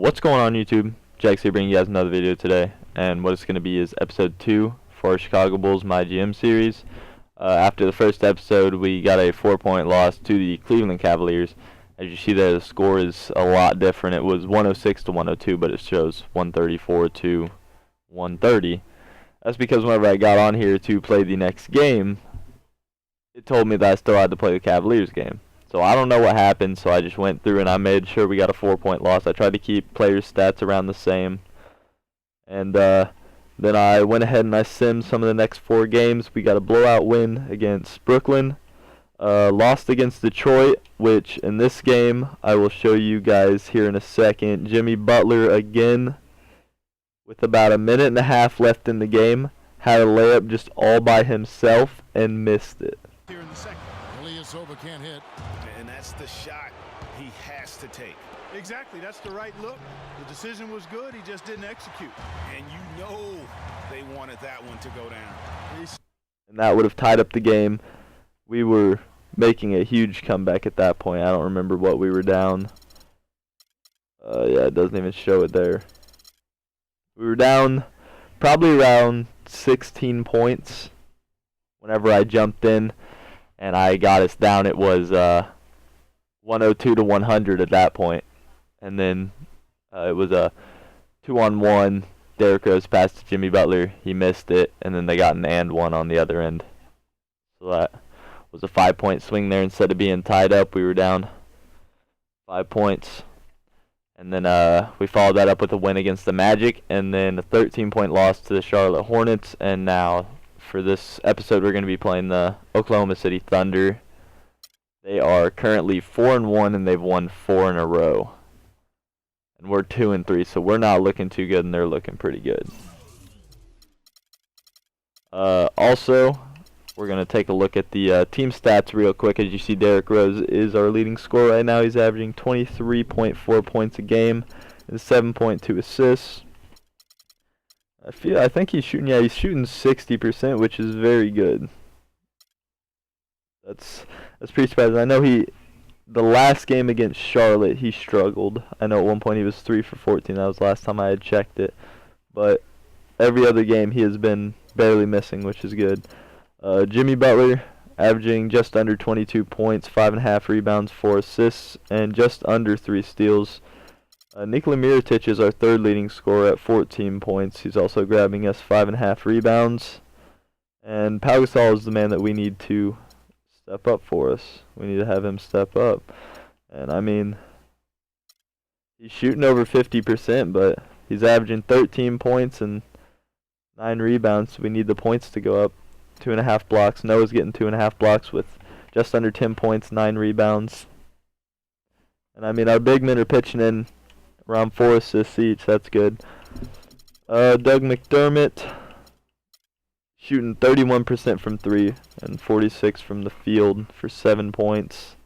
What's going on YouTube? Jags here bringing you guys another video today, and what it's going to be is episode 2 for our Chicago Bulls My GM series. After the first episode, we got a 4-point loss to the Cleveland Cavaliers. As you see there, the score is a lot different. It was 106 to 102, but it shows 134 to 130. That's because whenever I got on here to play the next game, it told me that I still had to play the Cavaliers game. So I don't know what happened, so I just went through and I made sure we got a 4-point loss. I tried to keep players' stats around the same. And then I went ahead and I simmed some of the next 4 games. We got a blowout win against Brooklyn. Lost against Detroit, which in this game I will show you guys here in a second. Jimmy Butler again with about a minute and a half left in the game had a layup just all by himself and missed it. Here in the second. Over can't hit. And that's the shot he has to take. Exactly, that's the right look. The decision was good, he just didn't execute. And you know they wanted that one to go down. And that would have tied up the game. We were making a huge comeback at that point. I don't remember what we were down. Yeah, it doesn't even show it there. We were down probably around 16 points whenever I jumped in. And I got us down. It was 102 to 100 at that point. And then it was a 2-on-1. Derrick Rose passed to Jimmy Butler. He missed it. And then they got an and one on the other end. So that was a 5-point swing there. Instead of being tied up, we were down 5 points. And then we followed that up with a win against the Magic. And then a 13-point loss to the Charlotte Hornets. And now for this episode, we're going to be playing the Oklahoma City Thunder. They are currently 4-1, and they've won 4 in a row. And we're 2-3, so we're not looking too good, and they're looking pretty good. Also, we're going to take a look at the team stats real quick. As you see, Derrick Rose is our leading scorer right now. He's averaging 23.4 points a game and 7.2 assists. I think he's shooting 60%, which is very good. That's pretty surprising. I know the last game against Charlotte, he struggled. I know at one point he was 3 for 14. That was the last time I had checked it. But every other game he has been barely missing, which is good. Jimmy Butler averaging just under 22 points, 5.5 rebounds, 4 assists, and just under 3 steals. Nikola Mirotic is our third leading scorer at 14 points. He's also grabbing us 5.5 rebounds. And Pau Gasol is the man that we need to step up for us. We need to have him step up. And I mean, he's shooting over 50%, but he's averaging 13 points and 9 rebounds. So we need the points to go up. 2.5 blocks. Noah's getting 2.5 blocks with just under 10 points, 9 rebounds. And I mean, our big men are pitching in around 4 assists each. That's good. Doug McDermott shooting 31% from 3 and 46 from the field for 7 points.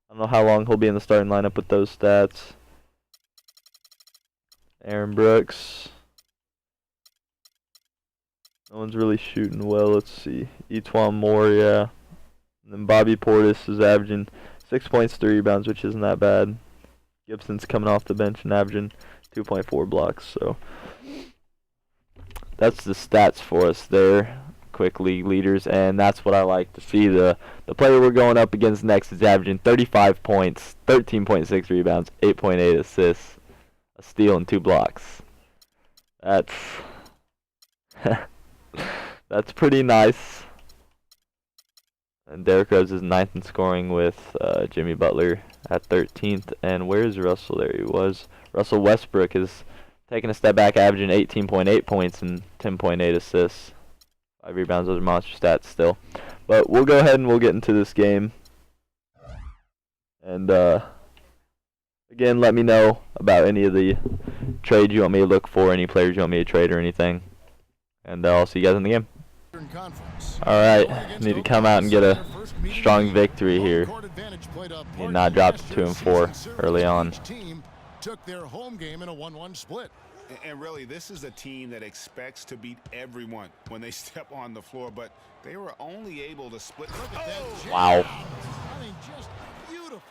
I don't know how long he'll be in the starting lineup with those stats. Aaron Brooks. No one's really shooting well. Let's see. Etwan Moore, yeah. And then Bobby Portis is averaging 6 points, 3 rebounds, which isn't that bad. Gibson's coming off the bench and averaging 2.4 blocks. So that's the stats for us there. Quick league leaders, and that's what I like to see. The player we're going up against next is averaging 35 points, 13.6 rebounds, 8.8 assists, a steal, and 2 blocks. That's that's pretty nice. And Derrick Rose is 9th in scoring with Jimmy Butler at 13th. And where's Russell? There he was. Russell Westbrook is taking a step back, averaging 18.8 points and 10.8 assists. 5 rebounds. Those are monster stats still. But we'll go ahead and we'll get into this game. And again, let me know about any of the trades you want me to look for, any players you want me to trade or anything. And I'll see you guys in the game. Alright, need to come out and get a strong victory here. Need not drop to 2-4 early on. Took their home game in a 1-1 split. And really, this is a team that expects to beat everyone when they step on the floor, but they were only able to split. Look at that. Wow. I mean, just beautiful.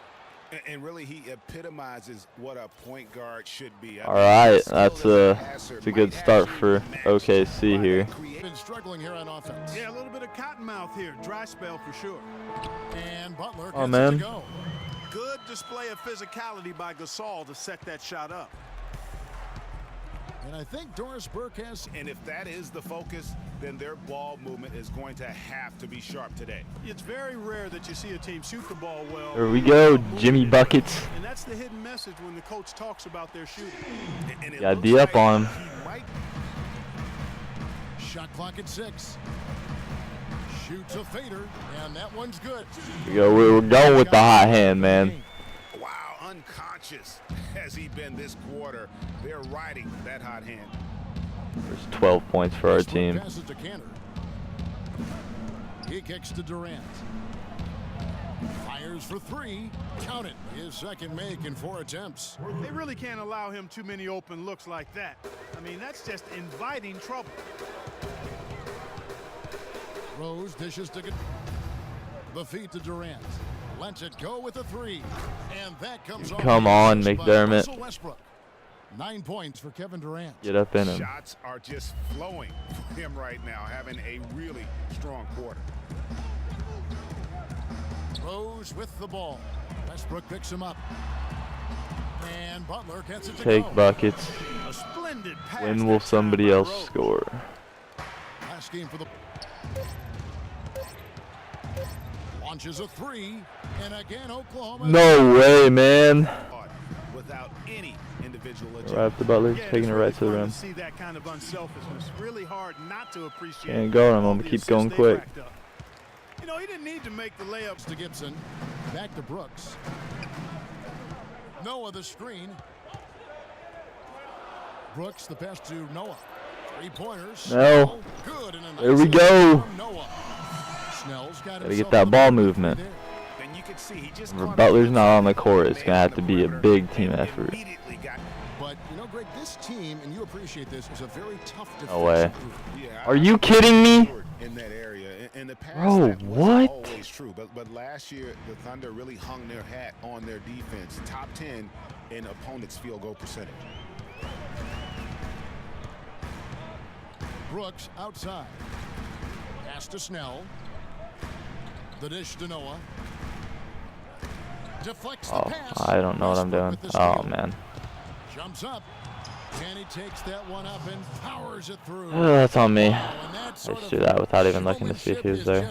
And really, he epitomizes what a point guard should be. All right, that's a good start for OKC here. Been struggling here on offense. Yeah, a little bit of cottonmouth here. Dry spell for sure. And Butler gets it to go. Good display of physicality by Gasol to set that shot up. And I think Doris Burke has. And if that is the focus, then their ball movement is going to have to be sharp today. It's very rare that you see a team shoot the ball well. There we go, Jimmy Buckets. And that's the hidden message when the coach talks about their shooting. Got D up on him. Shot clock at 6. Shoots a fader, and that one's good. Here we go. We're going with the hot hand, man. Wow, unconscious has he been this quarter. They're riding that hot hand. There's 12 points for our team. He kicks to Durant. Fires for 3. Count it. His second make in 4 attempts. They really can't allow him too many open looks like that. I mean, that's just inviting trouble. Rose dishes to the feet to Durant. Lets it go with a 3. And that comes off. Come on, McDermott. 9 points for Kevin Durant. Get up in him. Shots are just flowing for him right now, having a really strong quarter. Rose with the ball. Westbrook picks him up. And Butler gets it to Take go. buckets. A splendid pass. When will somebody else score? Last game for the launches a 3, and again Oklahoma. No way, man. Without any individual Right after Butler, taking it right to the rim. See that kind of unselfishness. Really hard not to appreciate. Can't go. I'm gonna keep going quick. You know, he didn't need to make the layups to Gibson. Back to Brooks. Noah the screen. Brooks the pass to Noah. 3-pointers. No. Good. And There we go. Noah. Snell's got Gotta get that ball movement. And you can see he just If Butler's not on the court, it's gonna have to be a big team effort. But you know, Greg, this team, and you appreciate this, is a very tough defensive No way. group. Are you kidding me? In that area. In the past, Bro, that wasn't what? always true. But last year, the Thunder really hung their hat on their defense. Top 10 in opponents' field goal percentage. Brooks outside. Pass to Snell. The dish to Noah. Deflects the pass. I don't know what I'm doing. Oh, man. Jumps up. And he takes that one up and powers it through. Oh, that's on me. I just do that without even looking to see if he was there.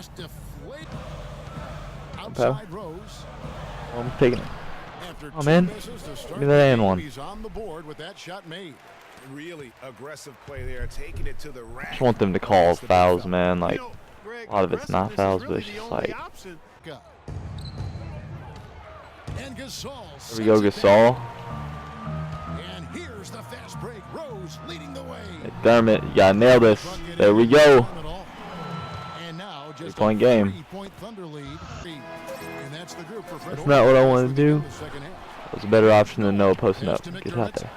Outside Rose. Oh, I'm taking it. After Oh, man. Give me that and one. He's on the board with that shot made. Really aggressive play there, taking it to the rack. I just want them to call fouls, man. Like, a lot of it's not fouls, but it's just like. And Gasol. There we go, Gasol. And here's the fast break. Rose leading the way. McDermott, you gotta nail this. There we go. And now just 3-point game. 3-point Thunder lead. And that's the group for Fred. That's not what I want to do. That was a better option than Noah posting up. Get it out there.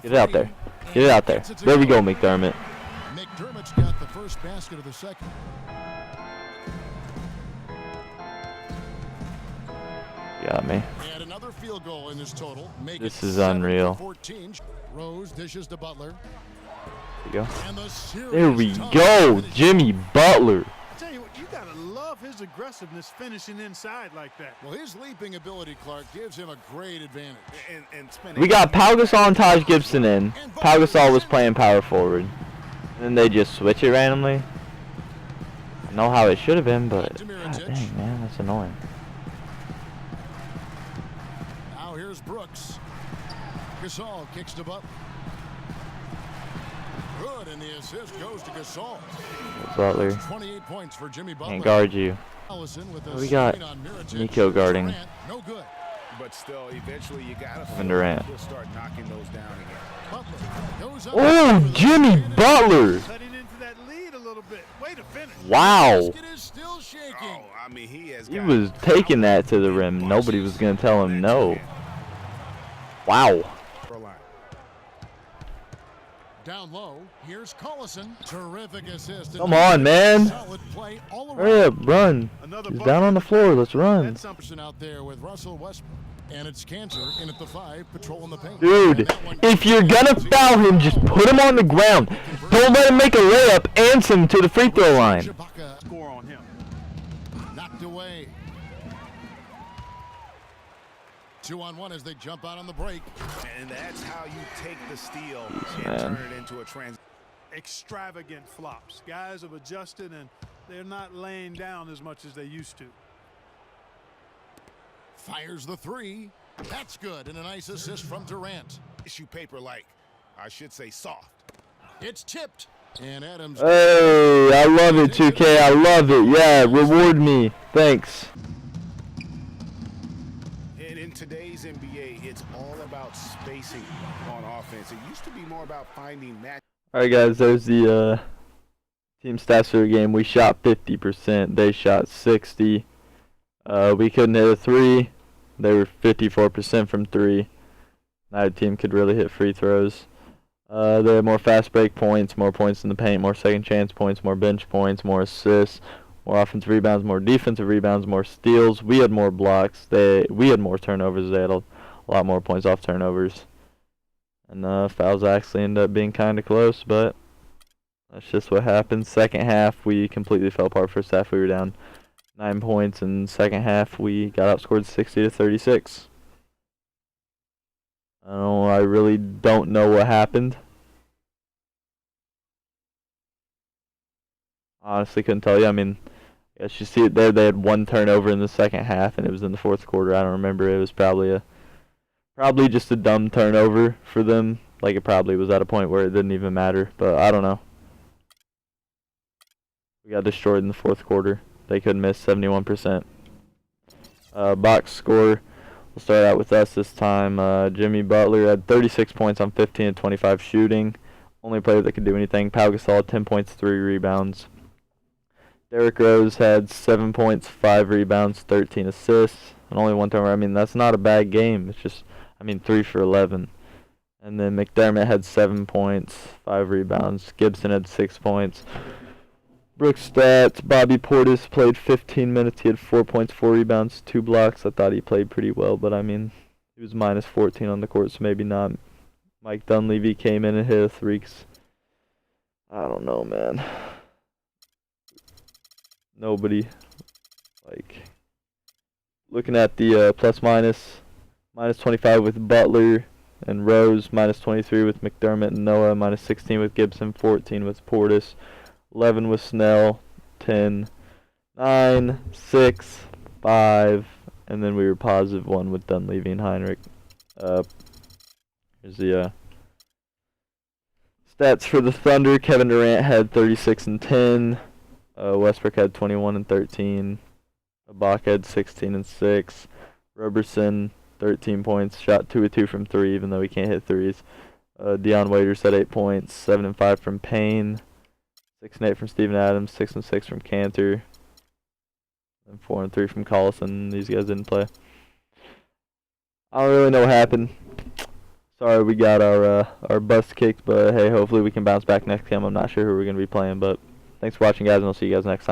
Get it out there. Get it out there. There we go, McDermott. McDermott's got the first basket of the second. Got me. And another field goal in this total. This is unreal. 14. Rose dishes to Butler. There we go. There we go, Jimmy Butler. I tell you what, you gotta love his aggressiveness finishing inside like that. Well, his leaping ability, Clark, gives him a great advantage. We got Pau Gasol and Taj Gibson in. Pau Gasol was playing power forward. And then they just switch it randomly. I know how it should have been, but God dang, man, that's annoying. Now here's Brooks. Gasol kicks to Butler. Good, and the assist goes to Gasol. Butler. 28 points for Jimmy Butler. Can't guard you. We got Nico guarding. No good. But still, eventually you gotta Durant. start knocking those down again. Oh, Jimmy Butler! Cutting into that lead a little bit. Way to finish. Wow. Basket is still shaking. Oh, I mean, he was taking that to the rim. Nobody was gonna tell him no. Wow. Down low, here's Collison. Terrific assist. Come on, man. Solid play all around. Hurry up, run. He's down on the floor. Let's run. That's something out there with Russell Westbrook. And it's Cantor in at the 5, patrolling the paint. Dude, if you're gonna foul him, just put him on the ground. Don't let him make a layup and send him to the free throw line. Score on him. Knocked away. 2-on-1 as they jump out on the break. And that's how you take the steal and turn it into a transition. Extravagant flops. Guys have adjusted and they're not laying down as much as they used to. Fires the 3. That's good, and a nice assist from Durant. Tissue paper like, I should say soft. It's tipped. And Adams. Hey, I love it, 2K. I love it. Yeah, reward me. Thanks. And in today's NBA, it's all about spacing on offense. It used to be more about finding match. Alright, guys, there's the team stats for the game. We shot 50%. They shot 60%. We couldn't hit a 3. They were 54% from 3. Neither team could really hit free throws. They had more fast break points, more points in the paint, more second chance points, more bench points, more assists, more offensive rebounds, more defensive rebounds, more steals. We had more blocks. We had more turnovers. They had a lot more points off turnovers. And fouls actually ended up being kind of close, but that's just what happened. Second half, we completely fell apart. First half, we were down 9 points, and second half we got outscored 60-36. I really don't know what happened. Honestly, couldn't tell you. I mean, I guess you see it there. They had 1 turnover in the second half, and it was in the fourth quarter. I don't remember. It was probably just a dumb turnover for them. Like, it probably was at a point where it didn't even matter. But I don't know. We got destroyed in the fourth quarter. They couldn't miss 71%. Box score. We'll start out with us this time. Jimmy Butler had 36 points on 15 and 25 shooting. Only player that could do anything. Pau Gasol, 10 points, 3 rebounds. Derrick Rose had 7 points, 5 rebounds, 13 assists, and only 1 turnover. I mean, that's not a bad game. It's just, 3 for 11. And then McDermott had 7 points, 5 rebounds. Gibson had 6 points. Brooks stats, Bobby Portis played 15 minutes. He had 4 points, 4 rebounds, 2 blocks. I thought he played pretty well, but he was minus 14 on the court, so maybe not. Mike Dunleavy came in and hit a 3. I don't know, man. Nobody. Looking at the plus-minus, minus 25 with Butler and Rose, minus 23 with McDermott and Noah, minus 16 with Gibson, 14 with Portis. 11 with Snell, 10, 9, 6, 5, and then we were positive 1 with Dunleavy and Heinrich. Here's the stats for the Thunder. Kevin Durant had 36 and 10. Westbrook had 21 and 13. Ibaka had 16 and 6. Roberson, 13 points, shot 2 of 2 from 3, even though he can't hit threes. Deion Waiters had 8 points, 7 and 5 from Payne. 6 and 8 from Steven Adams, 6 and 6 from Cantor, and 4 and 3 from Collison. These guys didn't play. I don't really know what happened. Sorry we got our butts kicked, but hey, hopefully we can bounce back next game. I'm not sure who we're going to be playing, but thanks for watching, guys, and I'll see you guys next time.